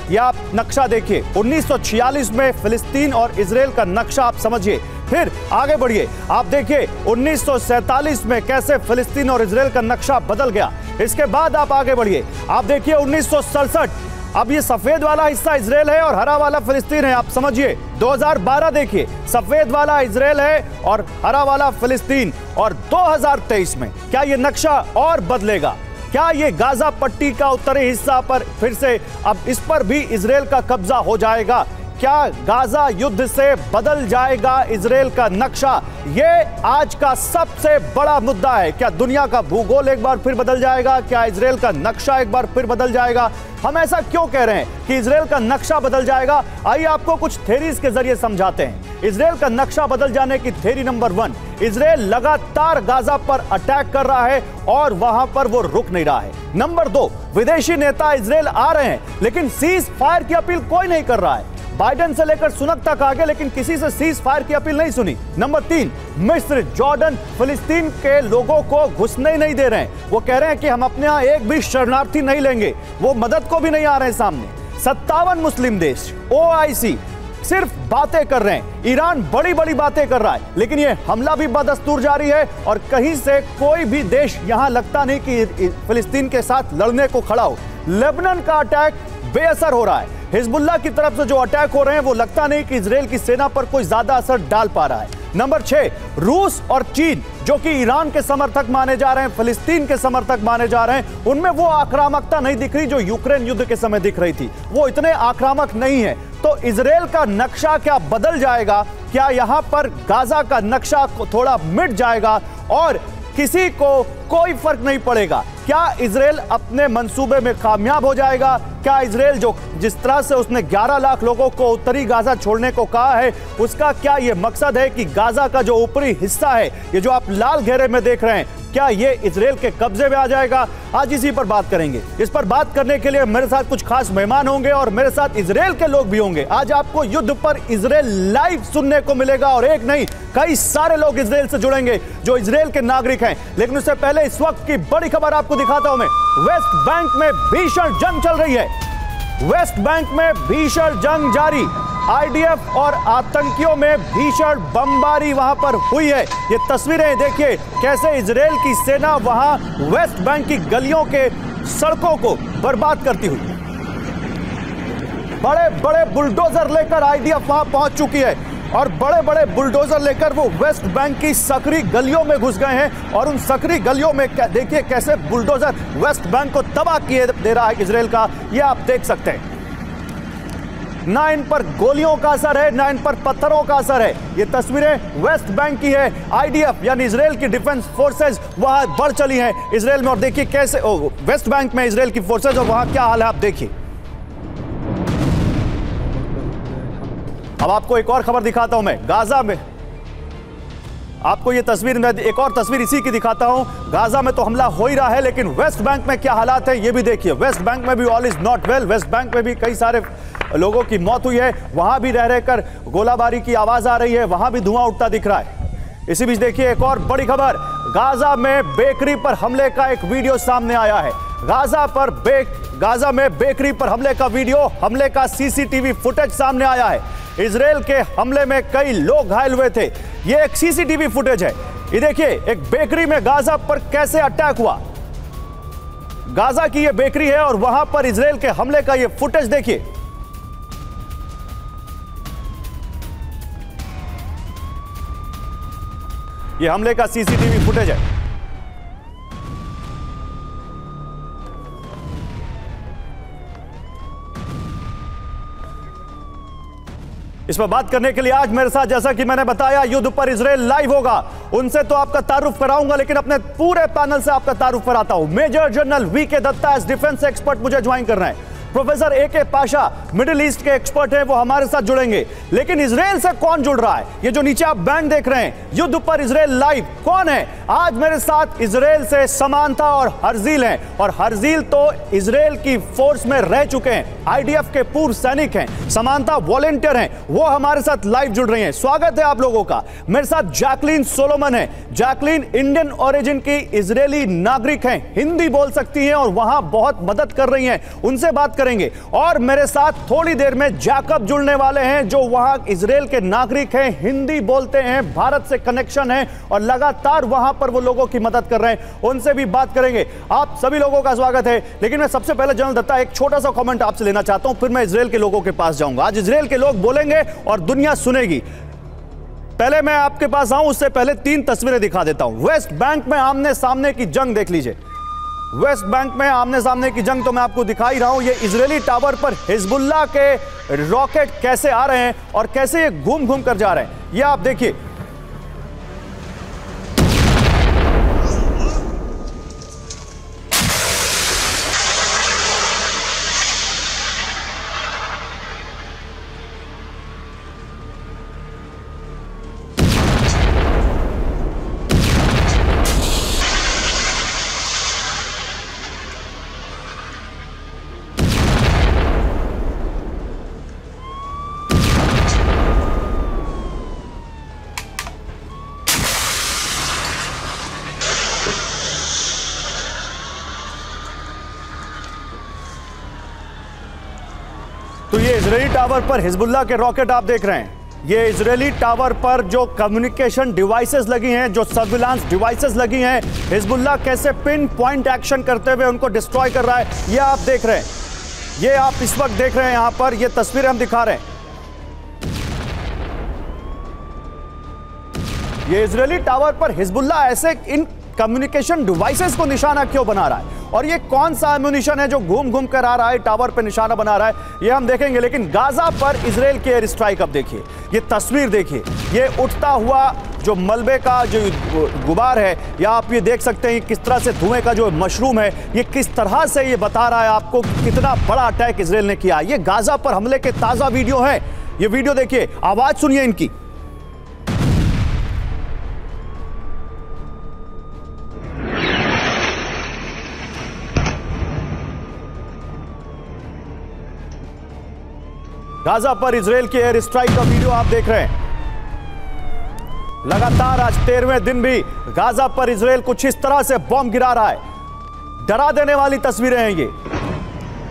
ये आप नक्शा देखिए, 1946 में फिलिस्तीन और इजराइल का नक्शा आप समझिए। फिर आगे बढ़िए, आप देखिए 1947 में कैसे फिलिस्तीन और इजराइल का नक्शा बदल गया। इसके बाद आप आगे बढ़िए, आप देखिए 1967, अब ये सफेद वाला हिस्सा इजराइल है और हरा वाला फिलिस्तीन है, आप समझिए। 2012 देखिए, सफेद वाला इजराइल है और हरा वाला फिलिस्तीन। और 2023 में क्या ये नक्शा और बदलेगा? क्या ये गाजा पट्टी का उत्तरी हिस्सा पर फिर से अब इस पर भी इजराइल का कब्जा हो जाएगा? क्या गाजा युद्ध से बदल जाएगा इजराइल का नक्शा? ये आज का सबसे बड़ा मुद्दा है। क्या दुनिया का भूगोल एक बार फिर बदल जाएगा? क्या इजराइल का नक्शा एक बार फिर बदल जाएगा? हम ऐसा क्यों कह रहे हैं कि इजराइल का नक्शा बदल जाएगा? आइए आपको कुछ थ्योरीज के जरिए समझाते हैं। इजराइल का नक्शा बदल जाने की थ्योरी नंबर 1, इजराइल लगातार गाजा पर अटैक कर रहा है और वहां पर वो रुक नहीं रहा है। नंबर 2, विदेशी नेता इजराइल आ रहे हैं लेकिन सीज फायर की अपील कोई नहीं कर रहा है। बाइडेन से लेकर सुनक तक आगे, लेकिन किसी से सीज फायर की अपील नहीं सुनी। नंबर 3, मिस्र, जॉर्डन फिलिस्तीन के लोगों को घुसने ही नहीं दे रहे हैं। वो कह रहे हैं कि हम अपने यहां एक भी शरणार्थी नहीं लेंगे, वो मदद को भी नहीं आ रहे हैं सामने। 57 मुस्लिम देश, OIC सिर्फ बातें कर रहे हैं। ईरान बड़ी बड़ी बातें कर रहा है, लेकिन ये हमला भी बदस्तूर जारी है और कहीं से कोई भी देश यहां लगता नहीं कि फिलिस्तीन के साथ लड़ने को खड़ा हो। लेबनान का अटैक बेअसर हो रहा है। हिजबुल्लाह की तरफ से जो अटैक हो रहे हैं वो लगता नहीं कि इजराइल की सेना पर कोई ज्यादा असर डाल पा रहा है। नंबर 6, रूस और चीन जो कि ईरान के समर्थक माने जा रहे हैं, फिलिस्तीन के समर्थक माने जा रहे हैं, उनमें वो आक्रामकता नहीं दिख रही जो यूक्रेन युद्ध के समय दिख रही थी। वो इतने आक्रामक नहीं है। तो इजराइल का नक्शा क्या बदल जाएगा? क्या यहां पर गाजा का नक्शा थोड़ा मिट जाएगा और किसी को कोई फर्क नहीं पड़ेगा? क्या इजराइल अपने मंसूबे में कामयाब हो जाएगा? क्या इजराइल जो जिस तरह से उसने 11 लाख लोगों को उत्तरी गाजा छोड़ने को कहा है, उसका क्या यह मकसद है कि गाजा का जो ऊपरी हिस्सा है, ये जो आप लाल घेरे में देख रहे हैं, क्या ये इजराइल के कब्जे में आ जाएगा? आज इसी पर बात करेंगे। इस पर बात करने के लिए मेरे साथ कुछ खास मेहमान होंगे और मेरे साथ इजराइल के लोग भी होंगे। आज आपको युद्ध पर इजराइल लाइव सुनने को मिलेगा और एक नहीं, कई सारे लोग इजराइल से जुड़ेंगे जो इजराइल के नागरिक हैं। लेकिन उससे पहले इस वक्त की बड़ी खबर आपको दिखाता हूं मैं। वेस्ट बैंक में भीषण जंग चल रही है। वेस्ट बैंक में भीषण जंग जारी। IDF और आतंकियों में भीषण बमबारी वहां पर हुई है। ये तस्वीरें देखिए कैसे इजराइल की सेना वहां वेस्ट बैंक की गलियों के सड़कों को बर्बाद करती हुई। बड़े बड़े बुलडोजर लेकर IDF वहां पहुंच चुकी है और बड़े बड़े बुलडोजर लेकर वो वेस्ट बैंक की सकरी गलियों में घुस गए हैं और उन सकरी गलियों में देखिए कैसे बुलडोजर वेस्ट बैंक को तबाह किए दे रहा है इजराइल का। ये आप देख सकते हैं। ना इन पर गोलियों का असर है, ना इन पर पत्थरों का असर है। ये तस्वीरें वेस्ट बैंक की है। IDF यानी इजराइल की डिफेंस फोर्सेज वहां बढ़ चली हैं इजराइल में और देखिए कैसे वेस्ट बैंक में इजराइल की फोर्सेज और वहां क्या हाल है आप देखिए। अब आपको एक और खबर दिखाता हूं मैं। गाजा में आपको ये तस्वीर में एक और तस्वीर इसी की दिखाता हूं। गाजा में तो हमला हो ही रहा है, लेकिन वेस्ट बैंक में क्या हालात है ये भी देखिए। वेस्ट बैंक में भी all is not well. West Bank में भी कई सारे लोगों की मौत हुई है। वहां भी रह रहकर गोलाबारी की आवाज आ रही है, वहां भी धुआं उठता दिख रहा है। इसी बीच देखिए एक और बड़ी खबर। गाजा में बेकरी पर हमले का एक वीडियो सामने आया है। गाजा में बेकरी पर हमले का वीडियो, हमले का CCTV फुटेज सामने आया है। इजराइल के हमले में कई लोग घायल हुए थे। यह एक CCTV फुटेज है। ये देखिए एक बेकरी में गाजा पर कैसे अटैक हुआ। गाजा की यह बेकरी है और वहां पर इजराइल के हमले का यह फुटेज देखिए। यह हमले का CCTV फुटेज है। इस पर बात करने के लिए आज मेरे साथ, जैसा कि मैंने बताया, युद्ध पर इजराइल लाइव होगा। उनसे तो आपका तारुफ कराऊंगा, लेकिन अपने पूरे पैनल से आपका तारुफ कराता हूं। Major general VK Datta as defence expert मुझे ज्वाइन कर रहे हैं। Professor AK Pasha Middle East के एक्सपर्ट हैं, वो हमारे साथ जुड़ेंगे। लेकिन इजराइल से कौन जुड़ रहा है? ये जो नीचे आप बैंड देख रहे हैं, युद्ध पर इजराइल लाइव, कौन है? आज मेरे साथ इजराइल से समांता और हर्जील हैं। और हर्जील तो इजराइल की फोर्स में रह चुके हैं, IDF के पूर्व सैनिक हैं। समांता वॉलेंटियर हैं, वो हमारे साथ लाइव जुड़ रही हैं। स्वागत है आप लोगों का। मेरे साथ जैकलीन सोलोमन है। जैकलीन इंडियन ओरिजिन की इजरायली नागरिक हैं, हिंदी बोल सकती हैं और वहां बहुत मदद कर रही हैं। उनसे बात करेंगे। और मेरे साथ थोड़ी देर में जैकब जुड़ने वाले हैं, जो वहां इजराइल के नागरिक हैं, हिंदी बोलते हैं, भारत से कनेक्शन है और लगातार वहां पर वो लोगों की मदद कर रहे हैं। उनसे भी बात करेंगे। आप सभी लोगों का स्वागत है। लेकिन मैं सबसे पहले जनरल दत्ता एक छोटा सा कमेंट आपसे लेना चाहता हूं, फिर मैं इजराइल के लोगों के पास जाऊंगा। आज इजराइल के लोग बोलेंगे और दुनिया सुनेगी। पहले मैं आपके पास आऊं उससे पहले 3 तस्वीरें दिखा देता हूं। वेस्ट बैंक में आमने सामने की जंग देख लीजिए। वेस्ट बैंक में आमने सामने की जंग तो मैं आपको दिखा ही रहा हूं। ये इजरायली टावर पर हिजबुल्लाह के रॉकेट कैसे आ रहे हैं और कैसे ये घूम घूम कर जा रहे हैं, ये आप देखिए। तो ये इजरायली टावर पर हिजबुल्लाह के रॉकेट आप देख रहे हैं। ये इजरायली टावर पर जो कम्युनिकेशन डिवाइसेस लगी हैं, जो सर्विलांस डिवाइसेस लगी हैं, हिजबुल्लाह कैसे पिन पॉइंट एक्शन करते हुए उनको डिस्ट्रॉय कर रहा है, ये आप देख रहे हैं। ये आप इस वक्त देख रहे हैं यहां पर, ये तस्वीरें हम दिखा रहे हैं। ये इजरायली टावर पर हिजबुल्लाह ऐसे इन कम्युनिकेशन डिवाइसेस को निशाना क्यों बना रहा है और ये कौन सा एम्यूनिशन है जो घूम घूम कर आ रहा है, टावर पे निशाना बना रहा है, ये हम देखेंगे। लेकिन गाजा पर इजराइल के एयर स्ट्राइक अब देखिए, ये तस्वीर देखिए, ये उठता हुआ जो मलबे का जो गुबार है, या आप ये देख सकते हैं किस तरह से धुएं का जो मशरूम है, ये किस तरह से ये बता रहा है आपको कितना बड़ा अटैक इजराइल ने किया। ये गाजा पर हमले के ताजा वीडियो है। ये वीडियो देखिए, आवाज सुनिए इनकी। गाजा पर इजराइल की एयर स्ट्राइक का वीडियो आप देख रहे हैं। लगातार आज 13वें दिन भी गाजा पर इजराइल कुछ इस तरह से बॉम्ब गिरा रहा है। डरा देने वाली तस्वीरें हैं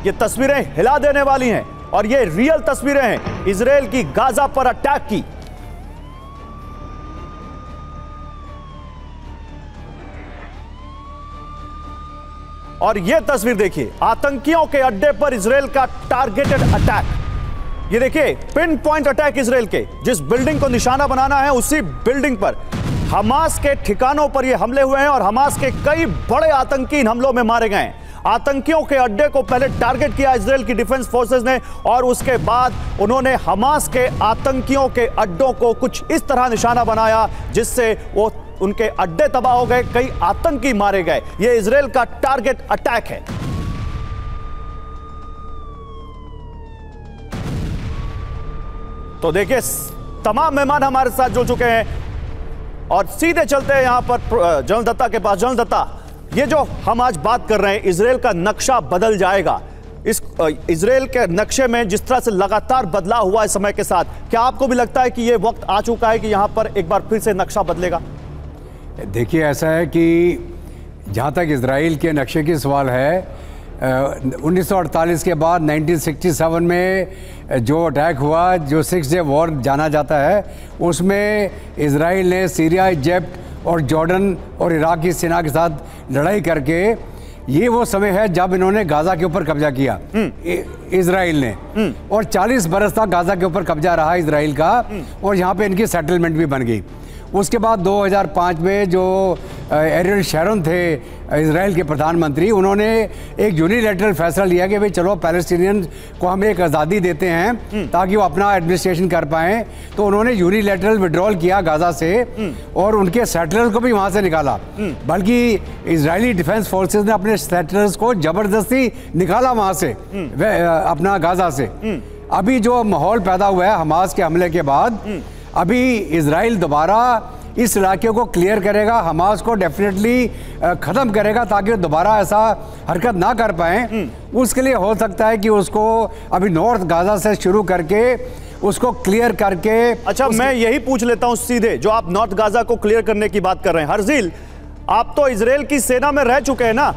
ये तस्वीरें हिला देने वाली हैं और ये रियल तस्वीरें हैं इजराइल की गाजा पर अटैक की। और यह तस्वीर देखिए, आतंकियों के अड्डे पर इजराइल का टारगेटेड अटैक। ये देखिए, पिन पॉइंट अटैक इजराइल के, जिस बिल्डिंग को निशाना बनाना है उसी बिल्डिंग पर हमास के ठिकानों पर ये हमले हुए हैं और हमास के कई बड़े आतंकी इन हमलों में मारे गए हैं। आतंकियों के अड्डे को पहले टारगेट किया इजराइल की डिफेंस फोर्सेस ने और उसके बाद उन्होंने हमास के आतंकियों के अड्डों को कुछ इस तरह निशाना बनाया जिससे वो उनके अड्डे तबाह हो गए, कई आतंकी मारे गए। ये इजराइल का टारगेट अटैक है। तो देखिए, तमाम मेहमान हमारे साथ जुड़ चुके हैं और सीधे चलते हैं यहां पर जनरल दत्ता के पास। जनरल दत्ता, ये जो हम आज बात कर रहे हैं, इजराइल का नक्शा बदल जाएगा। इस इजराइल के नक्शे में जिस तरह से लगातार बदलाव हुआ है समय के साथ, क्या आपको भी लगता है कि ये वक्त आ चुका है कि यहां पर एक बार फिर से नक्शा बदलेगा? देखिए, ऐसा है कि जहां तक इजराइल के नक्शे की सवाल है, 1948 के बाद 1967 में जो अटैक हुआ, जो 6 डे वॉर जाना जाता है, उसमें इजराइल ने सीरिया, इजिप्ट और जॉर्डन और इराक की सेना के साथ लड़ाई करके, ये वो समय है जब इन्होंने गाजा के ऊपर कब्जा किया इजराइल ने, और 40 बरस तक गाजा के ऊपर कब्जा रहा इजराइल का और यहाँ पे इनकी सेटलमेंट भी बन गई। उसके बाद 2005 में जो एरियल शैरन थे इजराइल के प्रधानमंत्री, उन्होंने एक यूनिलैटरल फैसला लिया कि भाई चलो पैलेस्टीनियन को हम एक आज़ादी देते हैं ताकि वो अपना एडमिनिस्ट्रेशन कर पाएं। तो उन्होंने यूनिलैटरल विड्रॉल किया गाजा से और उनके सेटलर्स को भी वहाँ से निकाला, बल्कि इजरायली डिफेंस फोर्सेस ने अपने सेटलर्स को ज़बरदस्ती निकाला वहाँ से, अपना गाजा से। अभी जो माहौल पैदा हुआ है हमास के हमले के बाद, अभी इजराइल दोबारा इस इलाके को क्लियर करेगा, हमास को डेफिनेटली ख़त्म करेगा ताकि दोबारा ऐसा हरकत ना कर पाएँ। उसके लिए हो सकता है कि उसको अभी नॉर्थ गाजा से शुरू करके उसको क्लियर करके। अच्छा, मैं यही पूछ लेता हूँ सीधे, जो आप नॉर्थ गाजा को क्लियर करने की बात कर रहे हैं, हर्जील, आप तो इजराइल की सेना में रह चुके हैं ना,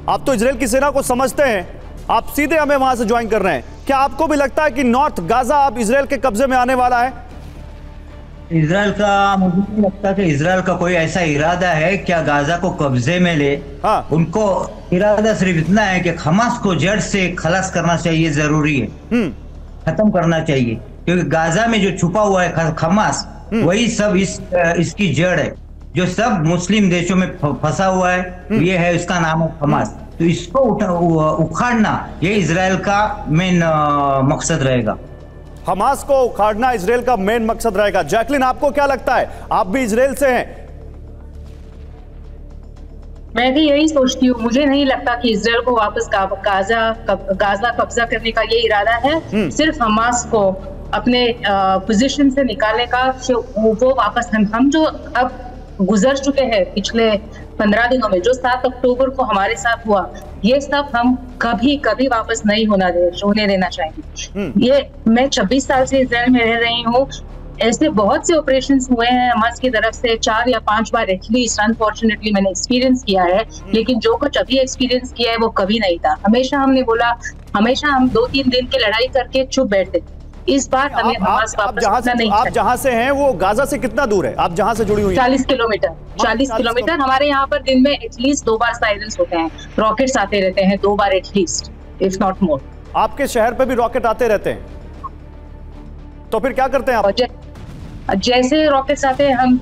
आप तो इजराइल की सेना को समझते हैं। आप सीधे हमें वहां से ज्वाइन कर रहे हैं, क्या आपको भी लगता है कि नॉर्थ गाजा अब इजराइल के कब्जे में आने वाला है? इजराइल का, मुझे नहीं लगता कि इजराइल का कोई ऐसा इरादा है क्या गाजा को कब्जे में ले। हाँ। उनको इरादा सिर्फ इतना है कि हमास को जड़ से खलास करना चाहिए, जरूरी है, खत्म करना चाहिए, क्योंकि गाजा में जो छुपा हुआ है हमास, वही सब इसकी जड़ है, जो सब मुस्लिम देशों में फंसा हुआ है, ये है, उसका नाम है हमास। तो इसको उखाड़ना ये इजराइल का मेन मकसद रहेगा। हमास को उखाड़ना इजराइल का मेन मकसद रहेगा। जैकलिन, आपको क्या लगता है? आप भी इजराइल से हैं। मैं भी यही सोचती हूँ, मुझे नहीं लगता कि इजराइल को वापस गाजा कब्जा करने का ये इरादा है। सिर्फ हमास को अपने पोजीशन से निकालने का, वो वापस हम जो अब गुजर चुके हैं पिछले 15 दिनों में, जो 7 अक्टूबर को हमारे साथ हुआ, ये सब हम कभी वापस नहीं होने देना चाहिए। ये मैं 26 साल से इजराइल में रह रही हूँ, ऐसे बहुत से ऑपरेशंस हुए हैं हमास की तरफ से, 4 या 5 बार एटलीस्ट अनफॉर्चुनेटली मैंने एक्सपीरियंस किया है, लेकिन जो कुछ अभी एक्सपीरियंस किया है वो कभी नहीं था। हमेशा हमने बोला, हमेशा हम 2-3 दिन की लड़ाई करके चुप बैठते। इस बार हमें हमास वापस नहीं। आप जहां से हैं वो गाजा से कितना दूर है? आप जहां से जुड़ी हुई हैं? 40 किलोमीटर। 40 किलोमीटर। हमारे यहाँ पर दिन में एटलीस्ट 2 बार साइरेंस होते हैं, रॉकेट्स आते रहते हैं 2 बार एटलीस्ट, इफ नॉट मोर। आपके शहर पे भी रॉकेट आते रहते हैं, तो फिर क्या करते हैं आप? जैसे रॉकेट्स आते हैं, हम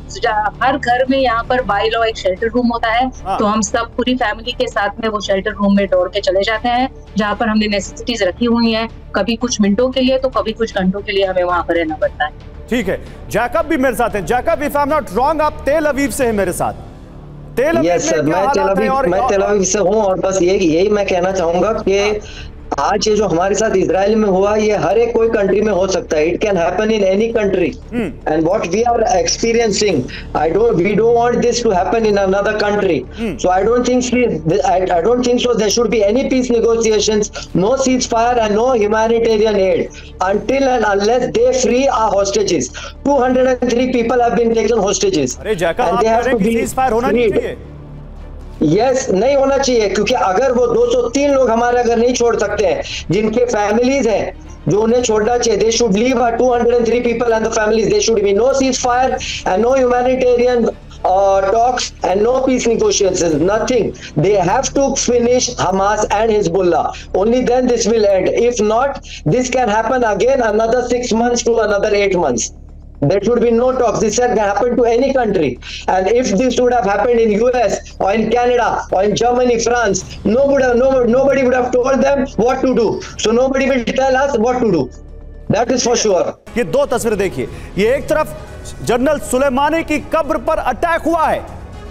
हर घर में यहाँ पर बाय लॉ एक शेल्टर रूम होता है, तो हम सब पूरी फैमिली के साथ में वो शेल्टर रूम में दौड़ के चले जाते हैं, जहाँ पर हमने नेसेसिटीज रखी हुई हैं, कभी कुछ मिनटों के लिए तो कभी कुछ घंटों के लिए हमें वहाँ पर रहना पड़ता है। ठीक है, जैकब भी मेरे साथ हैं। Jacob, if I am not wrong, आप तेल अवीव से हैं मेरे साथ। तेल अवीव यस सर, मैं तेल अवीव से हूँ, और बस यही मैं कहना चाहूंगा कि आज ये जो हमारे साथ इजराइल में हुआ, ये हर एक कोई कंट्री में हो सकता है। It can happen in any country, and what we are experiencing, we don't want this to happen in another country. So I don't think so there should be any peace negotiations, no ceasefire and no humanitarian aid until and unless they free our hostages. 203 people have been taken hostages. अरे Jacob, आप कह रहे हैं कि cease fire होना नहीं चाहिए? Yes, नहीं होना चाहिए, क्योंकि अगर वो 203 लोग हमारे अगर नहीं छोड़ सकते हैं, जिनके फैमिलीज हैं, जो उन्हें छोड़ना चाहिए, they should leave our 203 people and the families. There should be no ceasefire and no humanitarian talks and no peace negotiations, nothing. They have to finish Hamas and Hezbollah. Only then this will end. If not, this can happen again another 6 months to another 8 months. There should be no talks. This can happen to any country, and if this would have happened in US or in Canada or in Germany, France, nobody would have told them what to do. So nobody will tell us what to do. That is for sure. ये 2 तस्वीरें देखिए, ये एक तरफ general Sulemani की कब्र पर attack हुआ है,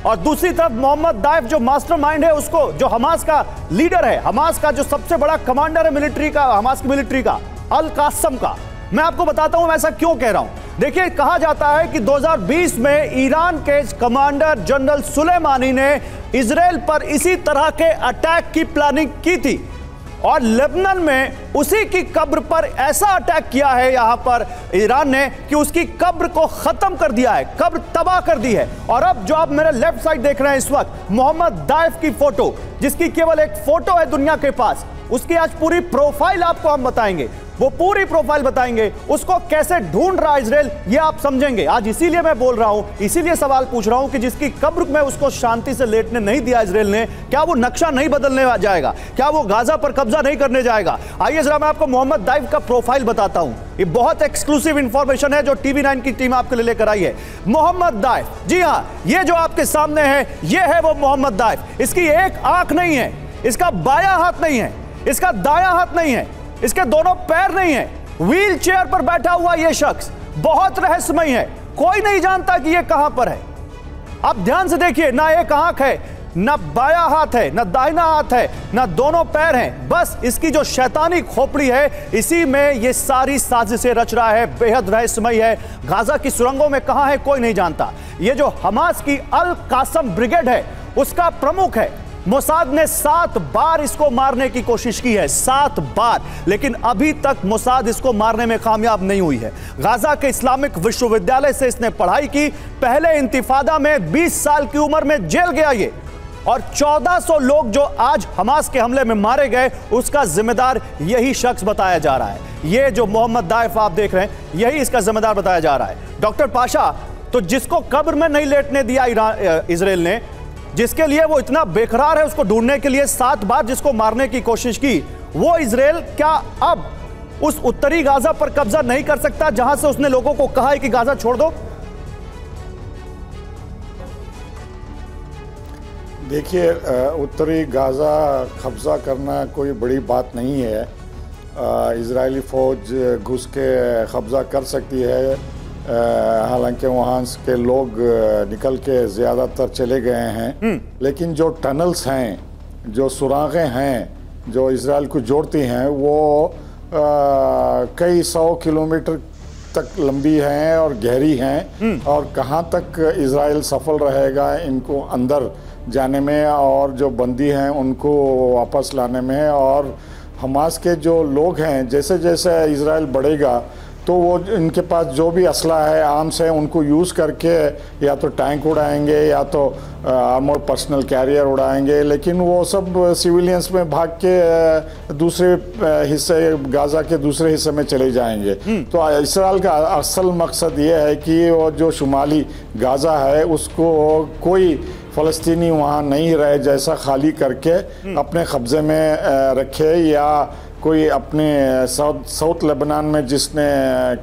और दूसरी तरफ मोहम्मद दाइफ जो मास्टरमाइंड है, उसको, जो हमास का लीडर है, हमास का जो सबसे बड़ा कमांडर है मिलिट्री का, हमास की मिलिट्री का, अल कासम का। मैं आपको बताता हूं मैं ऐसा क्यों कह रहा हूं। देखिए, कहा जाता है कि 2020 में ईरान के कमांडर जनरल सुलेमानी ने इजराइल पर इसी तरह के अटैक की प्लानिंग की थी, और लेबनान में उसी की कब्र पर ऐसा अटैक किया है यहां पर ईरान ने कि उसकी कब्र को खत्म कर दिया है, कब्र तबाह कर दी है। और अब जो आप मेरे लेफ्ट साइड देख रहे हैं इस वक्त, मोहम्मद दाइफ की फोटो, जिसकी केवल एक फोटो है दुनिया के पास, उसकी आज पूरी प्रोफाइल आपको हम बताएंगे, वो पूरी प्रोफाइल बताएंगे, उसको कैसे ढूंढ रहा है इजराइल, ये आप समझेंगे आज। इसीलिए मैं बोल रहा हूं, इसीलिए सवाल पूछ रहा हूं कि जिसकी कब्र में उसको शांति से लेटने नहीं दिया इजराइल ने, क्या वो नक्शा नहीं बदलने जाएगा? क्या वो गाजा पर कब्जा नहीं करने जाएगा? आइए जरा मैं आपको मोहम्मद दाइफ का प्रोफाइल बताता हूं। ये बहुत एक्सक्लूसिव इंफॉर्मेशन है जो TV9 की टीम आपके लिए लेकर आई है। मोहम्मद दाइफ, जी हां, ये जो आपके सामने है, ये है वो मोहम्मद दाइफ। इसकी एक आंख नहीं है, इसका बायां हाथ नहीं है, इसका दायां हाथ नहीं है, इसके दोनों पैर नहीं है, व्हील चेयर पर बैठा हुआ यह शख्स बहुत रहस्यमय है, कोई नहीं जानता कि यह कहां पर है। आप ध्यान से देखिए, ना एक आंख है, ना बायां हाथ है, ना दाहिना हाथ है, ना दोनों पैर हैं, बस इसकी जो शैतानी खोपड़ी है, इसी में यह सारी साजिशें रच रहा है, बेहद रहस्यमय है। गाजा की सुरंगों में कहां है कोई नहीं जानता। यह जो हमास की अल कासम ब्रिगेड है, उसका प्रमुख है। मोसाद ने 7 बार इसको मारने की कोशिश की है, 7 बार, लेकिन अभी तक मोसाद इसको मारने में कामयाब नहीं हुई है। गाजा के इस्लामिक विश्वविद्यालय से इसने पढ़ाई की, पहले इंतिफादा में 20 साल की उम्र में जेल गया ये, और 1400 लोग जो आज हमास के हमले में मारे गए उसका जिम्मेदार यही शख्स बताया जा रहा है। ये जो मोहम्मद दाइफ आप देख रहे हैं यही इसका जिम्मेदार बताया जा रहा है। डॉक्टर पाशा, तो जिसको कब्र में नहीं लेटने दिया इजराइल ने, जिसके लिए वो इतना बेकरार है उसको ढूंढने के लिए 7 बार जिसको मारने की कोशिश की, वो इजराइल क्या अब उस उत्तरी गाजा पर कब्जा नहीं कर सकता जहां से उसने लोगों को कहा है कि गाजा छोड़ दो? देखिए, उत्तरी गाजा कब्जा करना कोई बड़ी बात नहीं है। इजरायली फ़ौज घुस के कब्जा कर सकती है, हालांकि वहाँ के लोग निकल के ज़्यादातर चले गए हैं, लेकिन जो टनल्स हैं, जो सुराखें हैं जो इजराइल को जोड़ती हैं, वो कई 100 किलोमीटर तक लंबी हैं और गहरी हैं, और कहाँ तक इजराइल सफल रहेगा इनको अंदर जाने में और जो बंदी हैं उनको वापस लाने में। और हमास के जो लोग हैं, जैसे जैसे इजराइल बढ़ेगा तो वो इनके पास जो भी असला है, आर्म्स है, उनको यूज़ करके या तो टैंक उड़ाएंगे या तो आर्मर्ड पर्सनल कैरियर उड़ाएंगे, लेकिन वो सब सिविलियंस में भाग के दूसरे हिस्से, गाजा के दूसरे हिस्से में चले जाएंगे। तो इजराइल का असल मकसद ये है कि वो जो शुमाली गाजा है उसको कोई फ़लस्तीनी वहाँ नहीं रहे जैसा खाली करके अपने कब्ज़े में रखे, या कोई अपने साउथ लेबनान में जिसने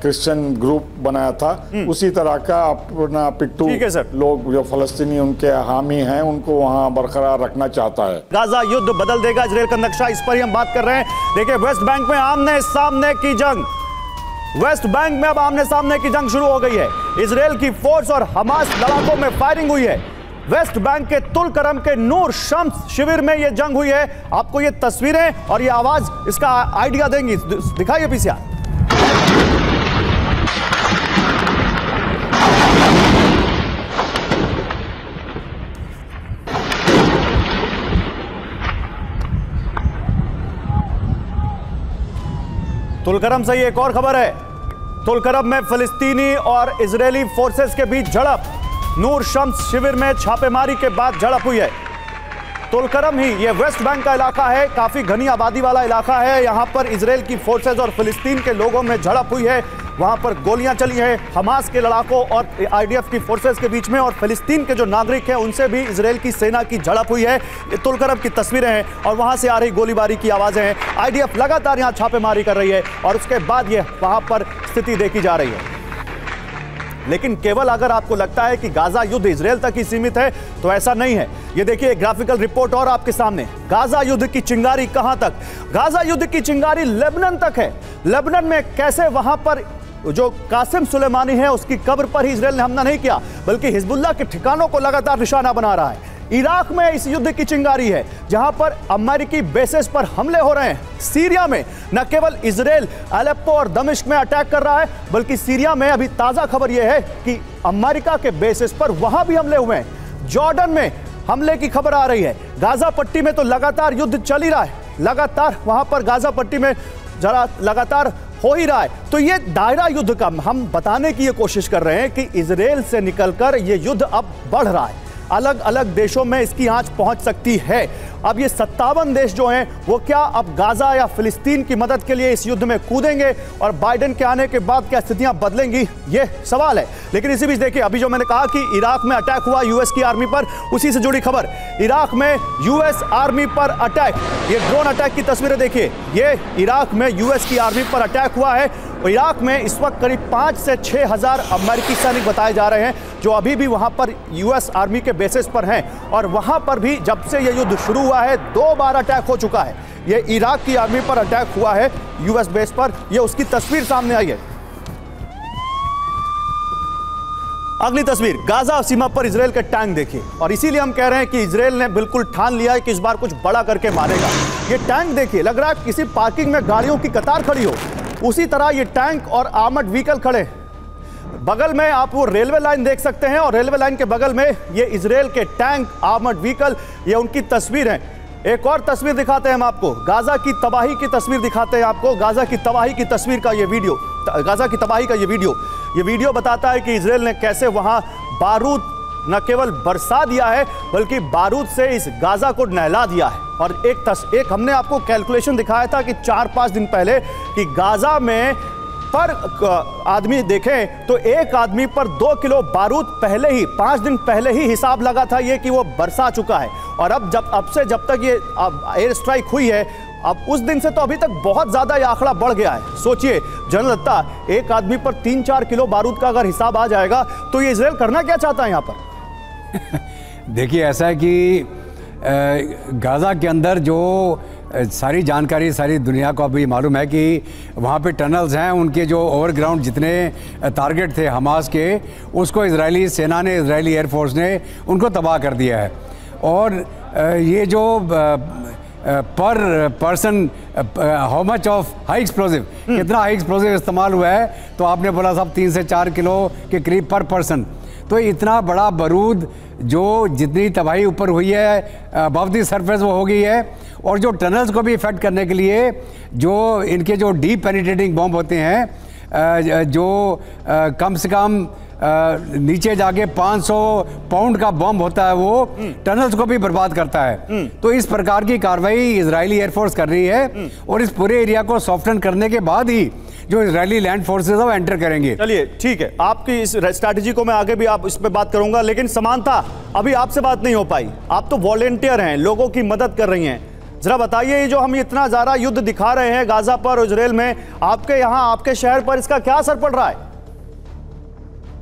क्रिश्चियन ग्रुप बनाया था उसी तरह का अपना पिट्टू लोग जो फ़लस्तीनी उनके हामी हैं उनको वहाँ बरकरार रखना चाहता है। गाजा युद्ध बदल देगा इजराइल का नक्शा, इस पर ही हम बात कर रहे हैं। देखिए, वेस्ट बैंक में आमने सामने की जंग, वेस्ट बैंक में अब आमने सामने की जंग शुरू हो गई है। इजराइल की फोर्स और हमास लड़ाकों में फायरिंग हुई है। वेस्ट बैंक के तुलकरम के नूर शम्स शिविर में यह जंग हुई है। आपको ये तस्वीरें और ये आवाज इसका आइडिया देंगी, दिखाइए पीसीआर। तुलकरम से एक और खबर है। तुलकरम में फिलिस्तीनी और इजरायली फोर्सेस के बीच झड़प, नूर शम्स शिविर में छापेमारी के बाद झड़प हुई है। तुलकरम ही ये वेस्ट बैंक का इलाका है, काफी घनी आबादी वाला इलाका है। यहां पर इजराइल की फोर्सेस और फिलिस्तीन के लोगों में झड़प हुई है। वहां पर गोलियां चली हैं हमास के लड़ाकों और आईडीएफ की फोर्सेस के बीच में, और फिलिस्तीन के जो नागरिक हैं उनसे भी इजराइल की सेना की झड़प हुई है। ये तुलकरम की तस्वीरें हैं और वहां से आ रही गोलीबारी की आवाजें हैं। आईडीएफ लगातार यहां छापेमारी कर रही है और उसके बाद ये वहां पर स्थिति देखी जा रही है। लेकिन केवल अगर आपको लगता है कि गाजा युद्ध इजराइल तक ही सीमित है तो ऐसा नहीं है। ये देखिए ग्राफिकल रिपोर्ट और आपके सामने, गाजा युद्ध की चिंगारी कहां तक? गाजा युद्ध की चिंगारी लेबनान तक है। लेबनान में कैसे वहां पर जो कासिम सुलेमानी है उसकी कब्र पर ही इजराइल ने हमला नहीं किया, बल्कि हिजबुल्लाह के ठिकानों को लगातार निशाना बना रहा है। इराक में इस युद्ध की चिंगारी है जहां पर अमेरिकी बेसेस पर हमले हो रहे हैं। सीरिया में न केवल इजराइल अलेप्पो और दमिश्क में अटैक कर रहा है, बल्कि सीरिया में अभी ताजा खबर यह है कि अमेरिका के बेसेस पर वहां भी हमले हुए हैं। जॉर्डन में हमले की खबर आ रही है। गाजा पट्टी में तो लगातार युद्ध चल ही रहा है, लगातार वहां पर गाजा पट्टी में जरा लगातार हो ही रहा है। तो ये दायरा युद्ध का हम बताने की ये कोशिश कर रहे हैं कि इजराइल से निकलकर ये युद्ध अब बढ़ रहा है, अलग अलग देशों में इसकी आंच पहुंच सकती है। अब ये 57 देश जो हैं वो क्या अब गाजा या फिलिस्तीन की मदद के लिए इस युद्ध में कूदेंगे, और बाइडेन के आने के बाद क्या स्थितियां बदलेंगी, ये सवाल है। लेकिन इसी बीच देखिए, अभी जो मैंने कहा कि इराक में अटैक हुआ यूएस की आर्मी पर, उसी से जुड़ी खबर, इराक में यूएस आर्मी पर अटैक, ये ड्रोन अटैक की तस्वीरें देखिए। ये इराक में यूएस की आर्मी पर अटैक हुआ है। इराक में इस वक्त करीब 5 से 6 हजार अमेरिकी सैनिक बताए जा रहे हैं जो अभी भी वहां पर यूएस आर्मी के बेसिस पर हैं, और वहां पर भी जब से यह युद्ध शुरू हुआ है 2 बार अटैक हो चुका है। यह इराक की आर्मी पर अटैक हुआ है यूएस बेस पर, यह उसकी तस्वीर सामने आई है। अगली तस्वीर, गाजा सीमा पर इजराइल के टैंक देखिए, और इसीलिए हम कह रहे हैं कि इजराइल ने बिल्कुल ठान लिया है कि इस बार कुछ बड़ा करके मारेगा। ये टैंक देखिए, लग रहा है किसी पार्किंग में गाड़ियों की कतार खड़ी हो, उसी तरह ये टैंक और आर्मर्ड व्हीकल खड़े। बगल में आप वो रेलवे लाइन देख सकते हैं, और रेलवे लाइन के बगल में ये इजराइल के टैंक, आर्मर्ड व्हीकल, ये उनकी तस्वीर है। एक और तस्वीर दिखाते हैं हम आपको, गाजा की तबाही की तस्वीर दिखाते हैं आपको, गाजा की तबाही की तस्वीर का ये वीडियो, गाजा की तबाही का ये वीडियो बताता है कि इजराइल ने कैसे वहां बारूद न केवल बरसा दिया है बल्कि बारूद से इस गाजा को नहला दिया है। और एक हमने आपको कैलकुलेशन दिखाया था कि 4-5 दिन पहले कि गाजा में पर आदमी देखें तो एक आदमी पर 2 किलो बारूद पहले ही 5 दिन पहले ही हिसाब लगा था ये कि वो बरसा चुका है। और अब जब तक ये एयर स्ट्राइक हुई है, अब उस दिन से तो अभी तक बहुत ज्यादा ये आंकड़ा बढ़ गया है। सोचिए जनरल दत्ता, एक आदमी पर 3-4 किलो बारूद का अगर हिसाब आ जाएगा तो ये इजराइल करना क्या चाहता है यहाँ पर? देखिए, ऐसा है कि गाजा के अंदर जो सारी जानकारी सारी दुनिया को अभी मालूम है कि वहाँ पे टनल्स हैं, उनके जो ओवरग्राउंड जितने टारगेट थे हमास के, उसको इजरायली सेना ने, इजरायली एयरफोर्स ने उनको तबाह कर दिया है। और ये जो पर person how much of high explosive, कितना हाई एक्सप्लोजिव इस्तेमाल हुआ है, तो आपने बोला साहब 3 से 4 किलो के करीब पर पर्सन। तो इतना बड़ा बारूद जो जितनी तबाही ऊपर हुई है अबव द सरफेस वो हो गई है। और जो टनल्स को भी इफेक्ट करने के लिए जो इनके जो डीप पेनिट्रेटिंग बॉम्ब होते हैं, जो कम से कम नीचे जाके 500 पाउंड का बॉम्ब होता है, वो टनल्स को भी बर्बाद करता है। तो इस प्रकार की कार्रवाई इजरायली एयरफोर्स कर रही है और इस पूरे एरिया को सॉफ्टन करने के बाद ही जो इजरायली लैंड फोर्सेस है वो एंटर करेंगे। चलिए ठीक है, आपकी इस स्ट्रैटेजी को मैं आगे भी आप इस पे बात करूंगा, लेकिन समानता अभी आपसे बात नहीं हो पाई। आप तो वॉलेंटियर हैं, लोगों की मदद कर रही हैं, जरा बताइए ये जो हम इतना ज्यादा युद्ध दिखा रहे हैं गाजा पर और इजराइल में, आपके यहाँ आपके शहर पर इसका क्या असर पड़ रहा है?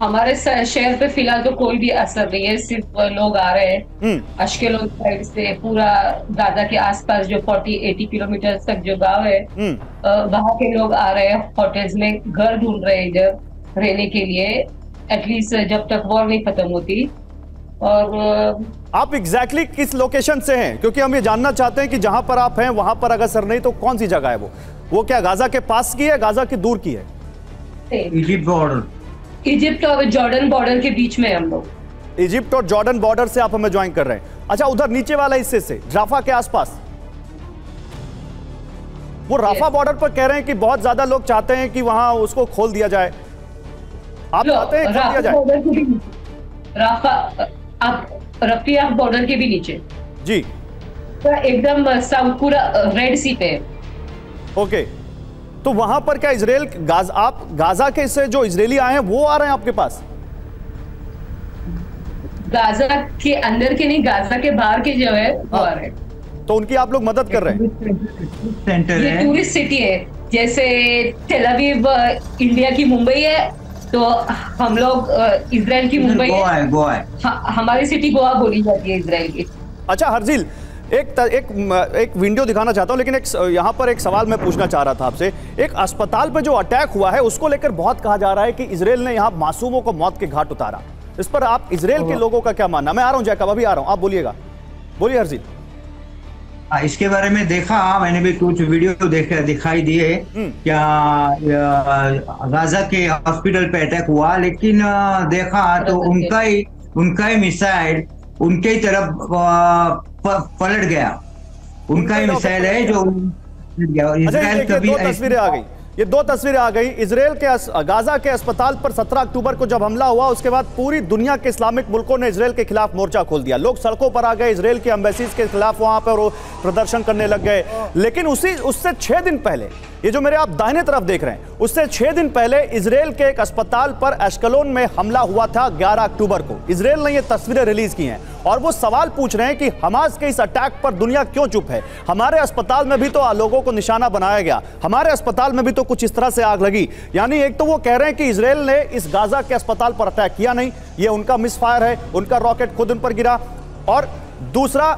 हमारे शहर पे फिलहाल तो कोई भी असर नहीं है, सिर्फ लोग आ रहे हैं अश्केलोन साइड से, पूरा गाजा के आसपास जो 40-80 किलोमीटर तक जो गांव है वहां के लोग आ रहे हैं, होटल्स में घर ढूंढ रहे हैं इधर रहने के लिए, एटलीस्ट जब तक वॉर नहीं खत्म होती। और आप एग्जैक्टली किस लोकेशन से हैं? क्योंकि हम ये जानना चाहते हैं कि जहां पर आप हैं वहां पर अगर असर नहीं तो कौन सी जगह है वो क्या गाजा के पास की है, गाजा की दूर की है? इजिप्ट और जॉर्डन बॉर्डर के बीच में हम लोग। इजिप्ट और जॉर्डन बॉर्डर से आप हमें ज्वाइन कर रहे हैं। अच्छा, उधर नीचे वाला हिस्से से राफा के आसपास, वो राफा बॉर्डर पर कह रहे हैं कि बहुत ज्यादा लोग चाहते हैं कि वहां उसको खोल दिया जाए। आप चाहते हैं खोल दिया जाए? राफा आप रफिया बॉर्डर के भी नीचे जी, एकदम साउथ पूरा रेड सी पे। ओके, तो वहां पर क्या इजराइल आप गाजा के से जो इजरायली आए हैं वो आ रहे हैं आपके पास? गाजा के अंदर के नहीं, गाजा के बाहर के जो है वो आ रहे हैं। तो उनकी आप लोग मदद कर रहे हैं? सेंटर ये टूरिस्ट सिटी है, जैसे टेल अवीव इंडिया की मुंबई है, तो हम लोग इजराइल की मुंबई है, गोवा है। हमारी सिटी गोवा बोली जाती है इजराइल की। अच्छा हर्जिल, एक वीडियो दिखाना चाहता हूं, लेकिन यहाँ पर एक सवाल मैं पूछना चाह रहा था आपसे। एक अस्पताल पे जो अटैक हुआ है उसको लेकर बहुत कहा जा रहा है कि इजराइल ने यहाँ मासूमों को मौत के घाट उतारा। इस पर आप इजराइल के लोगों का क्या मानना? मैं आ रहा हूँ जैकब, अभी आ रहा हूँ, आप बोलिएगा। बोलिए हर्जिल। इसके बारे में देखा, मैंने भी कुछ वीडियो दिखाई दिए, क्या गाजा के हॉस्पिटल पे अटैक हुआ, लेकिन देखा तो उनका ही मिसाइल उनके ही तरफ पलट गया। उनका ही मिसाइल है जो इजराइल कभी। दो तस्वीरें आ गई, ये दो तस्वीरें आ गई इजराइल के गाजा के अस्पताल पर 17 अक्टूबर को जब हमला हुआ, उसके बाद पूरी दुनिया के इस्लामिक मुल्कों ने इजराइल के खिलाफ मोर्चा खोल दिया। लोग सड़कों पर आ गए, इजराइल के एम्बेसीज के खिलाफ वहां पर प्रदर्शन करने लग गए। लेकिन उससे 6 दिन पहले, ये जो मेरे आप दाहिने तरफ देख रहे हैं, उससे 6 दिन पहले इजराइल के एक अस्पताल पर एश्केलोन में हमला हुआ था 11 अक्टूबर को। इजराइल ने ये तस्वीरें रिलीज की हैं और वो सवाल पूछ रहे हैं कि हमास के इस अटैक पर दुनिया क्यों चुप है? हमारे अस्पताल में भी तो लोगों को निशाना बनाया गया, हमारे अस्पताल में भी तो कुछ इस तरह से आग लगी। यानी एक तो वो कह रहे हैं कि इजराइल ने इस गाजा के अस्पताल पर अटैक किया नहीं, ये उनका मिसफायर है, उनका रॉकेट खुद उन पर गिरा। और दूसरा,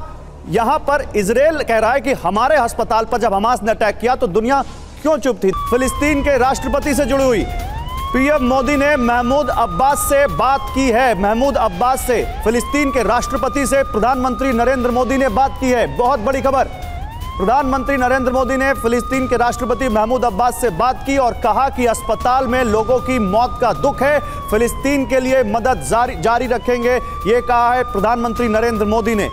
यहां पर इजराइल कह रहा है कि हमारे अस्पताल पर जब हमास ने अटैक किया तो दुनिया क्यों चुप थी? फिलिस्तीन के राष्ट्रपति से जुड़ी हुई पीएम मोदी ने महमूद अब्बास से बात की है। महमूद अब्बास से, फिलिस्तीन के राष्ट्रपति से प्रधानमंत्री नरेंद्र मोदी ने बात की है। बहुत बड़ी खबर, प्रधानमंत्री नरेंद्र मोदी ने फिलिस्तीन के राष्ट्रपति महमूद अब्बास से बात की और कहा कि अस्पताल में लोगों की मौत का दुख है, फिलिस्तीन के लिए मदद जारी रखेंगे, ये कहा है प्रधानमंत्री नरेंद्र मोदी ने।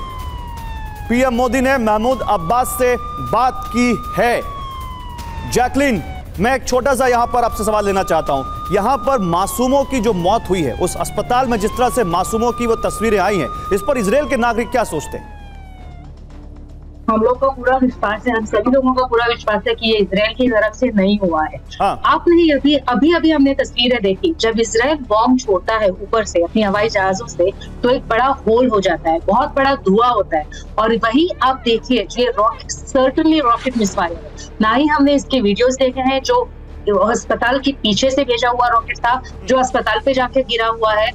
पीएम मोदी ने महमूद अब्बास से बात की है। जैकलिन, मैं एक छोटा सा यहाँ पर आपसे सवाल लेना चाहता हूँ। यहाँ पर मासूमों की जो मौत हुई है, उस अस्पताल में जिस तरह से मासूमों की वो तस्वीरें आई हैं, इस पर इजराइल के नागरिक क्या सोचते हैं? हम लोग का पूरा विश्वास है, हम सभी लोगों का पूरा विश्वास है कि ये इजराइल की तरफ से नहीं हुआ है। हाँ। आपने अभी हमने तस्वीरें देखी, जब इजराइल बॉम्ब छोड़ता है ऊपर से अपनी हवाई जहाजों से, तो एक बड़ा होल हो जाता है, बहुत बड़ा धुआं होता है, और वही आप देखिए ये रॉकेट सर्टेनली रॉकेट मिसफायर है। ना ही हमने इसके वीडियोस देखे हैं जो अस्पताल के पीछे से भेजा हुआ रॉकेट था, जो अस्पताल पे जाके गिरा हुआ है।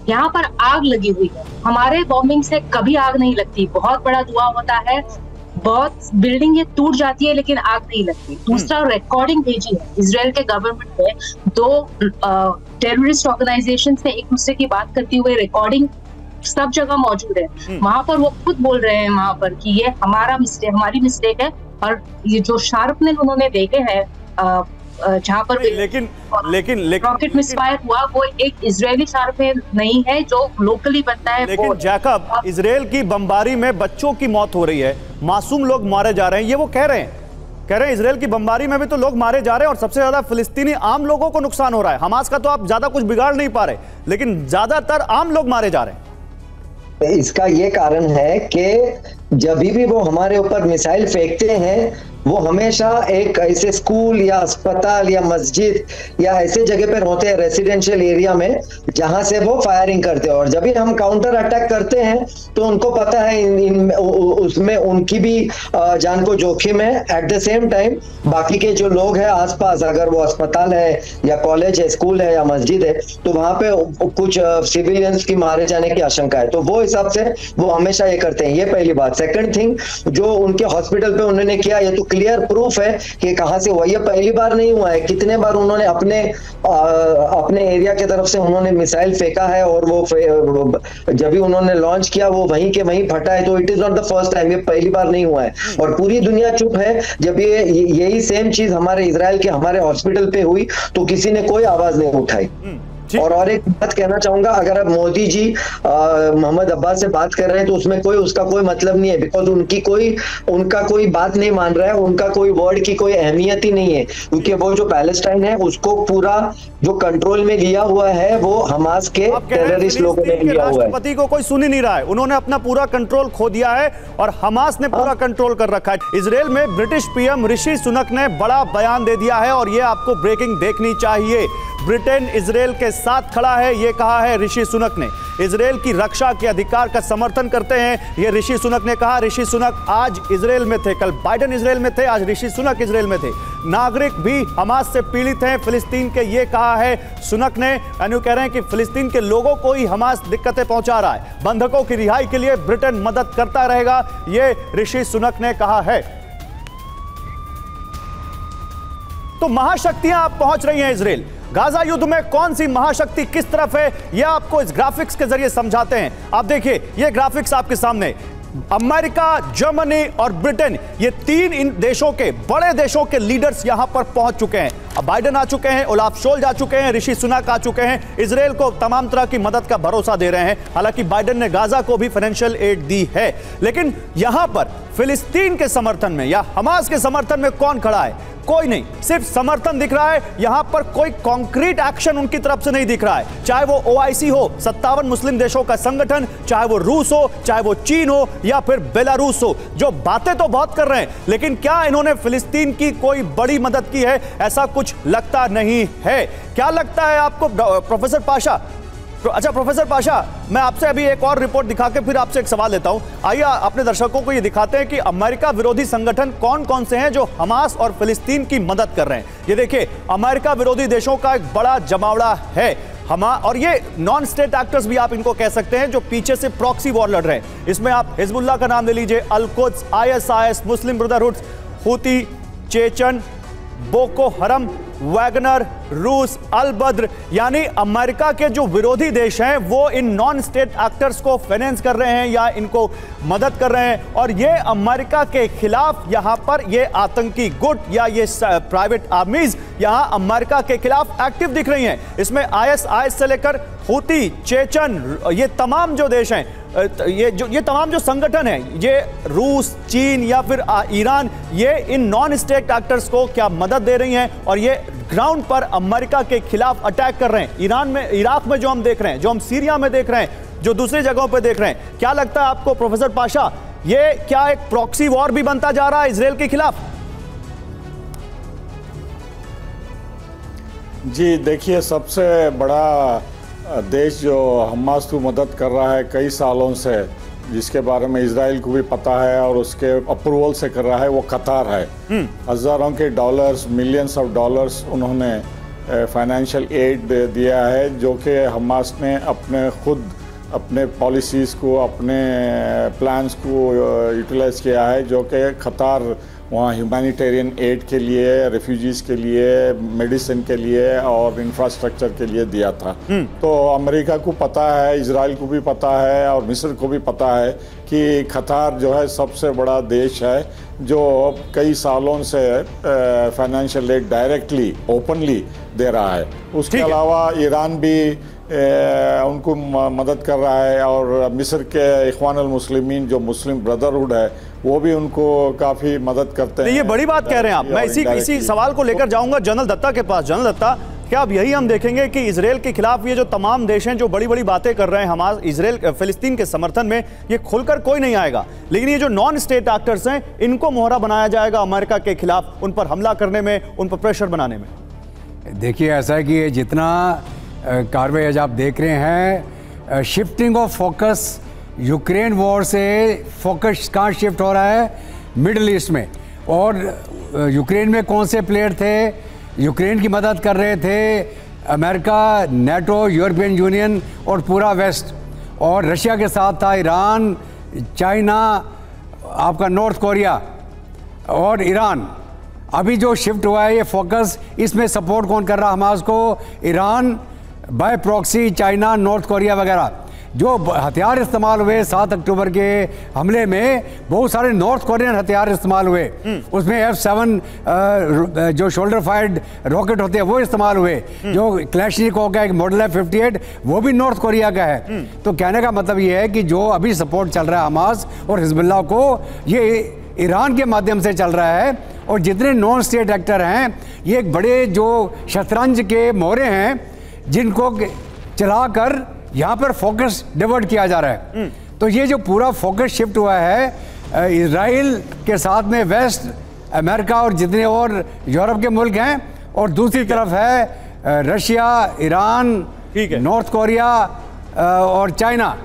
यहाँ पर आग लगी हुई है, हमारे बॉम्बिंग से कभी आग नहीं लगती, बहुत बड़ा धुआं होता है, बहुत बिल्डिंगें टूट जाती है लेकिन आग नहीं लगती। दूसरा, रिकॉर्डिंग भेजी है इजराइल के गवर्नमेंट ने, 2 टेररिस्ट ऑर्गेनाइजेशन से एक दूसरे की बात करती हुए रिकॉर्डिंग सब जगह मौजूद है। वहां पर वो खुद बोल रहे हैं वहां पर कि ये हमारी मिस्टेक है, और ये जो शार्पनेस उन्होंने देखे हैं जहाँ पर लेकिन रॉकेट मिसफायर हुआ, वो एक इजरायली शार्पनेस नहीं है जो लोकली बनता है। लेकिन जैकब, इजराइल की बमबारी में बच्चों की मौत हो रही है, मासूम लोग मारे जा रहे हैं, ये वो कह रहे हैं इजराइल की बमबारी में भी तो लोग मारे जा रहे हैं, और सबसे ज्यादा फिलिस्तीनी आम लोगों को नुकसान हो रहा है। हमास का तो आप ज्यादा कुछ बिगाड़ नहीं पा रहे, लेकिन ज्यादातर आम लोग मारे जा रहे हैं। इसका ये कारण है कि जब भी वो हमारे ऊपर मिसाइल फेंकते हैं, वो हमेशा एक ऐसे स्कूल या अस्पताल या मस्जिद या ऐसे जगह पर होते हैं, रेसिडेंशियल एरिया में, जहां से वो फायरिंग करते हैं। और जब भी हम काउंटर अटैक करते हैं तो उनको पता है उसमें उनकी भी जान को जोखिम है। एट द सेम टाइम बाकी के जो लोग हैं आसपास, अगर वो अस्पताल है या कॉलेज है, स्कूल है या मस्जिद है, तो वहां पे कुछ सिविलियंस की मारे जाने की आशंका है, तो वो हिसाब से वो हमेशा ये करते हैं। ये पहली बात। सेकंड थिंग, जो उनके हॉस्पिटल पे उन्होंने किया, ये तो क्लियर प्रूफ है कि कहां से हुआ। ये पहली बार नहीं हुआ है, कितने बार उन्होंने अपने एरिया की तरफ से उन्होंने मिसाइल फेंका है, और वो जब भी उन्होंने लॉन्च किया वो वहीं के वहीं फटा है। तो it is not the first time, ये पहली बार नहीं हुआ है, और पूरी दुनिया चुप है। जब यही सेम चीज हमारे इजराइल के हमारे हॉस्पिटल पे हुई तो किसी ने कोई आवाज नहीं उठाई। और एक बात कहना चाहूंगा, अगर अब मोदी जी मोहम्मद अब्बास से बात कर रहे हैं तो उसमें उसका कोई मतलब नहीं है, बिकॉज उनका कोई बात नहीं मान रहा है, उनका कोई वर्ड की कोई अहमियत ही नहीं है, क्योंकि वो जो पैलेस्टाइन है उसको पूरा जो कंट्रोल में लिया हुआ है वो हमास के टेररिस्ट लोगों ने लिया हुआ है। राष्ट्रपति को कोई सुन ही नहीं रहा है, उन्होंने अपना पूरा कंट्रोल खो दिया है और हमास ने पूरा कंट्रोल कर रखा है। इजराइल में ब्रिटिश पीएम ऋषि सुनक ने बड़ा बयान दे दिया है, और ये आपको ब्रेकिंग देखनी चाहिए। ब्रिटेन इजराइल के साथ खड़ा है, ये कहा है ऋषि सुनक ने। इजराइल की रक्षा के अधिकार का समर्थन करते हैं, ये ऋषि सुनक ने कहा। ऋषि सुनक आज इजराइल में थे, कल बाइडेन इजराइल में थे, आज ऋषि सुनक इजराइल में थे। नागरिक भी हमास से पीड़ित हैं फिलिस्तीन के, ये कहा है सुनक ने। यानी कह रहे हैं कि फिलिस्तीन के लोगों को ही हमास दिक्कतें पहुंचा रहा है। बंधकों की रिहाई के लिए ब्रिटेन मदद करता रहेगा, ये ऋषि सुनक ने कहा है। तो महाशक्तियां आप पहुंच रही हैं इजराइल। गाजा युद्ध में कौन सी महाशक्ति किस तरफ है, यह आपको इस ग्राफिक्स के जरिए समझाते हैं। आप देखिए, ये ग्राफिक्स आपके सामने। अमेरिका, जर्मनी और ब्रिटेन, ये 3 इन देशों के, बड़े देशों के लीडर्स यहां पर पहुंच चुके हैं। अब बाइडेन आ चुके हैं, ओलाफ शोल्ज आ चुके हैं, ऋषि सुनक आ चुके हैं, इजराइल को तमाम तरह की मदद का भरोसा दे रहे हैं। हालांकि बाइडेन ने गाजा को भी फाइनेंशियल एड दी है, लेकिन यहां पर फिलिस्तीन के समर्थन में या हमास के समर्थन में कौन खड़ा है? कोई नहीं, सिर्फ समर्थन दिख रहा है। यहां पर कोई कॉन्क्रीट एक्शन उनकी तरफ से नहीं दिख रहा है। चाहे वो OIC हो, 57 मुस्लिम देशों का संगठन, चाहे वो रूस हो, चाहे वो चीन हो या फिर बेलारूस हो, जो बातें तो बहुत कर रहे हैं, लेकिन क्या इन्होंने फिलिस्तीन की कोई बड़ी मदद की है? ऐसा कुछ लगता नहीं है। क्या लगता है आपको प्रोफेसर पाशा? अच्छा प्रोफेसर पाशा, मैं आपसे अभी एक और रिपोर्ट दिखा के फिर आपसे एक सवाल लेता हूं। आइए अपने दर्शकों को ये दिखाते हैं कि अमेरिका विरोधी संगठन कौन कौन से हैं जो हमास और फिलिस्तीन की मदद कर रहे हैं। ये देखिए, अमेरिका विरोधी देशों का एक बड़ा जमावड़ा है और ये नॉन स्टेट एक्टर्स भी आप इनको कह सकते हैं, जो पीछे से प्रॉक्सी वॉर लड़ रहे हैं। इसमें आप हिजबुल्लाह का नाम ले लीजिए, Al Quds, ISIS, Muslim brotherhood, Houthi, Chechen, Boko Haram, Wagner, रूस, अल बद्र। यानी अमेरिका के जो विरोधी देश हैं वो इन नॉन स्टेट एक्टर्स को फाइनेंस कर रहे हैं या इनको मदद कर रहे हैं, और ये अमेरिका के खिलाफ यहां पर ये आतंकी गुट या ये प्राइवेट आर्मीज यहां अमेरिका के खिलाफ एक्टिव दिख रही हैं। इसमें ISIS से लेकर हूती, चेचन, ये तमाम जो देश हैं, ये तमाम जो संगठन है, ये रूस, चीन या फिर ईरान, ये इन नॉन स्टेट एक्टर्स को क्या मदद दे रही हैं और ये ग्राउंड पर अमेरिका के खिलाफ अटैक कर रहे हैं? ईरान में, इराक में जो हम देख रहे हैं, जो हम सीरिया में देख रहे हैं, जो दूसरी जगहों पर देख रहे हैं, क्या लगता है आपको प्रोफेसर पाशा, ये क्या एक प्रॉक्सी वॉर भी बनता जा रहा है इजराइल के खिलाफ? जी देखिए, सबसे बड़ा देश जो हमास को मदद कर रहा है कई सालों से, जिसके बारे में इजराइल को भी पता है और उसके अप्रूवल से कर रहा है, वो कतार है। हज़ारों के डॉलर्स, मिलियंस ऑफ डॉलर्स उन्होंने फाइनेंशियल एड दिया है, जो कि हमास ने अपने पॉलिसीज़ को, अपने प्लान्स को यूटिलाइज किया है, जो कि कतार वहाँ ह्यूमैनिटेरियन एड के लिए, रेफ्यूजीज़ के लिए, मेडिसिन के लिए और इंफ्रास्ट्रक्चर के लिए दिया था। तो अमेरिका को पता है, इजराइल को भी पता है और मिस्र को भी पता है कि कतार जो है सबसे बड़ा देश है, जो कई सालों से फाइनेंशियल एड डायरेक्टली, ओपनली दे रहा है। उसके अलावा ईरान भी उनको मदद कर रहा है और मिस्र के इख्वान अल मुस्लिमीन, जो मुस्लिम ब्रदरहुड है, वो भी उनको काफ़ी मदद करते हैं। ये बड़ी बात कह रहे हैं आप। मैं इसी सवाल को लेकर जाऊंगा जनरल दत्ता के पास। जनरल दत्ता, क्या अब यही हम देखेंगे कि इजराइल के खिलाफ ये जो तमाम देश हैं जो बड़ी बड़ी बातें कर रहे हैं हमास, इजराइल, फिलिस्तीन के समर्थन में, ये खुलकर कोई नहीं आएगा, लेकिन ये जो नॉन स्टेट एक्टर्स हैं, इनको मोहरा बनाया जाएगा अमेरिका के खिलाफ, उन पर हमला करने में, उन पर प्रेशर बनाने में? देखिए, ऐसा है कि जितना कार्रवाई आज आप देख रहे हैं, shifting of focus, Ukraine war से फोकस कहाँ शिफ्ट हो रहा है? मिडल ईस्ट में। और यूक्रेन में कौन से प्लेयर थे? यूक्रेन की मदद कर रहे थे अमेरिका, नेटो, यूरोपियन यूनियन और पूरा वेस्ट। और रशिया के साथ था ईरान, चाइना, आपका नॉर्थ कोरिया और ईरान। अभी जो शिफ्ट हुआ है ये फोकस, इसमें सपोर्ट कौन कर रहा है हमास को? Iran, bye proxy China, north Korea वगैरह। जो हथियार इस्तेमाल हुए 7 अक्टूबर के हमले में, बहुत सारे नॉर्थ कोरियन हथियार इस्तेमाल हुए। उसमें F7 जो शोल्डर फायर्ड रॉकेट होते हैं वो इस्तेमाल हुए। जो क्लैशनिकोव का एक मॉडल है 58, वो भी नॉर्थ कोरिया का है। तो कहने का मतलब ये है कि जो अभी सपोर्ट चल रहा है हमास और हिजबुल्लाह को, ये ईरान के माध्यम से चल रहा है। और जितने नॉन स्टेट एक्टर हैं, ये एक बड़े जो शतरंज के मोहरे हैं, जिनको चलाकर यहाँ पर फोकस डिवर्ट किया जा रहा है। तो ये जो पूरा फोकस शिफ्ट हुआ है इजराइल के साथ में वेस्ट, अमेरिका और जितने और यूरोप के मुल्क हैं, और दूसरी तरफ है रशिया, ईरान, नॉर्थ कोरिया और चाइना।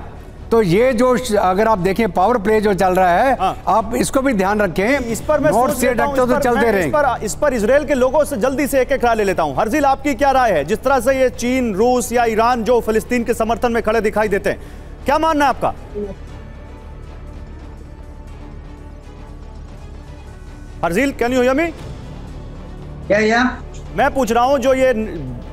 तो ये जो अगर आप देखें पावर प्ले जो चल रहा है, आप इसको भी ध्यान रखें। इस पर मैं नॉर्थ स्टेट एक्टर तो चलते रहेंगे। इस पर इजराइल के लोगों से जल्दी से एक राय ले लेता हूं। हर्जिल, आपकी क्या राय है? जिस तरह से ये चीन, रूस या ईरान जो फिलिस्तीन के समर्थन में खड़े दिखाई देते हैं, क्या मानना है आपका? हर्जिल, कैन यू हियर मी? क्या मैं पूछ रहा हूं, जो ये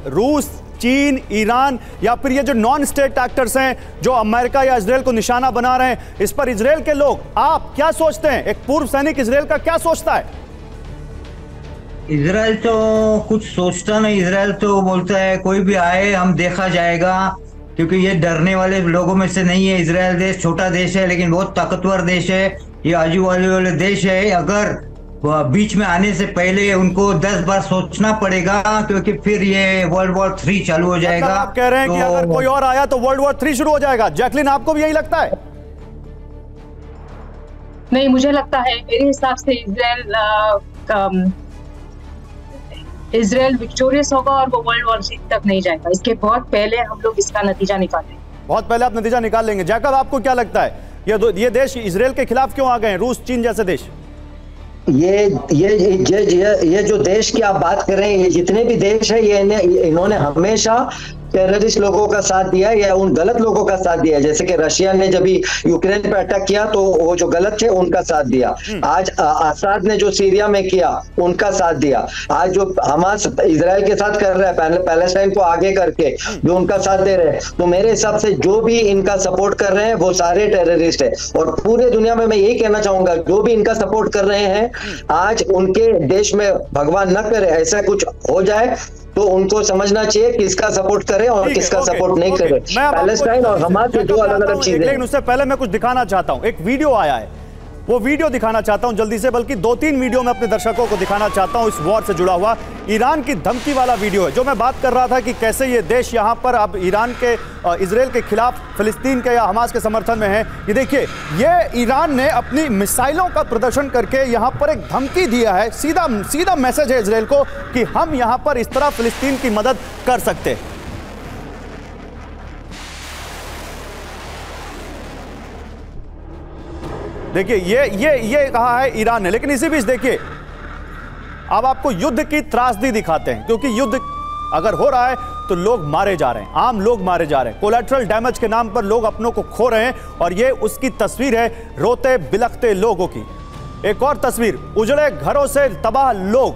रूस, चीन, ईरान या फिर ये जो नॉन स्टेट एक्टर्स हैं जो अमेरिका या इजराइल को निशाना बना रहे हैं, इस पर इजराइल के लोग, आप क्या सोचते हैं? एक पूर्व सैनिक इजराइल का क्या सोचता है? इजराइल तो कुछ सोचता नहीं। इजराइल तो बोलता है कोई भी आए हम देखा जाएगा, क्योंकि ये डरने वाले लोगों में से नहीं है। इजराइल देश छोटा देश है लेकिन बहुत ताकतवर देश है। ये आजू बाजू वाले देश है, अगर बीच में आने से पहले उनको 10 बार सोचना पड़ेगा, क्योंकि फिर ये वर्ल्ड वॉर 3 चालू हो जाएगा। आप कह रहे हैं कि अगर कोई और आया तो वर्ल्ड वॉर 3 शुरू हो जाएगा। जैकलिन, आपको भी यही लगता है? नहीं, मुझे लगता है, मेरे हिसाब से इजराइल विक्टोरियस होगा और वो वर्ल्ड वॉर 3 तक नहीं जाएगा। इसके बहुत पहले हम लोग इसका नतीजा निकालेंगे। बहुत पहले आप नतीजा निकाल लेंगे। जैकब, आपको क्या लगता है, ये देश इजराइल के खिलाफ क्यों आ गए हैं, रूस, चीन जैसे देश? ये जो देश की आप बात कर रहे हैं, ये जितने भी देश है, ये इन्होंने हमेशा टेररिस्ट लोगों का साथ दिया या उन गलत लोगों का साथ दिया। जैसे कि रशिया ने जब यूक्रेन पे अटैक किया तो वो जो गलत थे उनका साथ दिया। आज असाद ने जो सीरिया में किया उनका साथ दिया। आज जो हमास इजराइल के साथ कर रहा है, पैलेस्टाइन को आगे करके जो उनका साथ दे रहे हैं, तो मेरे हिसाब से जो भी इनका सपोर्ट कर रहे हैं वो सारे टेररिस्ट है। और पूरे दुनिया में मैं यही कहना चाहूंगा, जो भी इनका सपोर्ट कर रहे हैं, आज उनके देश में भगवान न करे ऐसा कुछ हो जाए तो उनको समझना चाहिए किसका सपोर्ट करें और किसका सपोर्ट नहीं करें। पैलेस्टाइन और हमास की दो अलग अलग चीजें। लेकिन उससे पहले मैं कुछ दिखाना चाहता हूं। एक वीडियो आया है, वो वीडियो दिखाना चाहता हूं जल्दी से, बल्कि 2-3 वीडियो मैं अपने दर्शकों को दिखाना चाहता हूं। इस वॉर से जुड़ा हुआ ईरान की धमकी वाला वीडियो है, जो मैं बात कर रहा था कि कैसे ये देश यहां पर अब ईरान के इजराइल के खिलाफ, फिलिस्तीन के या हमास के समर्थन में है। ये देखिए, ये ईरान ने अपनी मिसाइलों का प्रदर्शन करके यहां पर एक धमकी दिया है। सीधा सीधा मैसेज है इजराइल को कि हम यहां पर इस तरह फिलिस्तीन की मदद कर सकते हैं। देखिए, ये कहा है ईरान ने। लेकिन इसी बीच देखिए, अब आपको युद्ध की त्रासदी दिखाते हैं, क्योंकि युद्ध अगर हो रहा है तो लोग मारे जा रहे हैं, आम लोग मारे जा रहे हैं, कोलैटरल डैमेज के नाम पर लोग अपनों को खो रहे हैं। और ये उसकी तस्वीर है रोते बिलखते लोगों की। एक और तस्वीर, उजड़े घरों से तबाह लोग।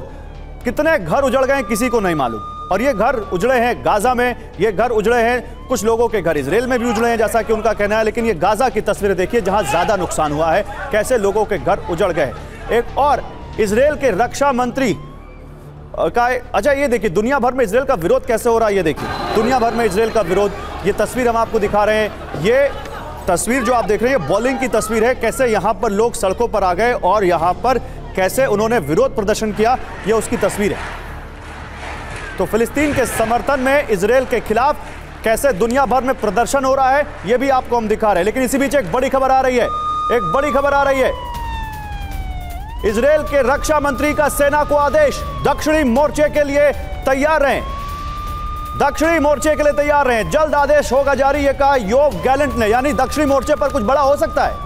कितने घर उजड़ गए किसी को नहीं मालूम। और ये घर उजड़े हैं गाजा में, ये घर उजड़े हैं, कुछ लोगों के घर इजराइल में भी उजड़े हैं जैसा कि उनका कहना है। लेकिन ये गाजा की तस्वीरें देखिए जहां ज्यादा नुकसान हुआ है, कैसे लोगों के घर उजड़ गए। एक और इजराइल के रक्षा मंत्री का, अच्छा ये देखिए दुनिया भर में इजराइल का विरोध कैसे हो रहा है। ये देखिए दुनिया भर में इजराइल का विरोध। ये तस्वीर हम आपको दिखा रहे हैं। ये तस्वीर जो आप देख रहे हैं ये बॉलिंग की तस्वीर है, कैसे यहाँ पर लोग सड़कों पर आ गए और यहाँ पर कैसे उन्होंने विरोध प्रदर्शन किया, ये उसकी तस्वीर है। तो फिलिस्तीन के समर्थन में इजराइल के खिलाफ कैसे दुनिया भर में प्रदर्शन हो रहा है, यह भी आपको हम दिखा रहे हैं। लेकिन इसी बीच एक बड़ी खबर आ रही है, एक बड़ी खबर आ रही है। इजराइल के रक्षा मंत्री का सेना को आदेश, दक्षिणी मोर्चे के लिए तैयार रहें, दक्षिणी मोर्चे के लिए तैयार रहें, जल्द आदेश होगा जारी, ये कहा योव गैलेंट ने। यानी दक्षिणी मोर्चे पर कुछ बड़ा हो सकता है।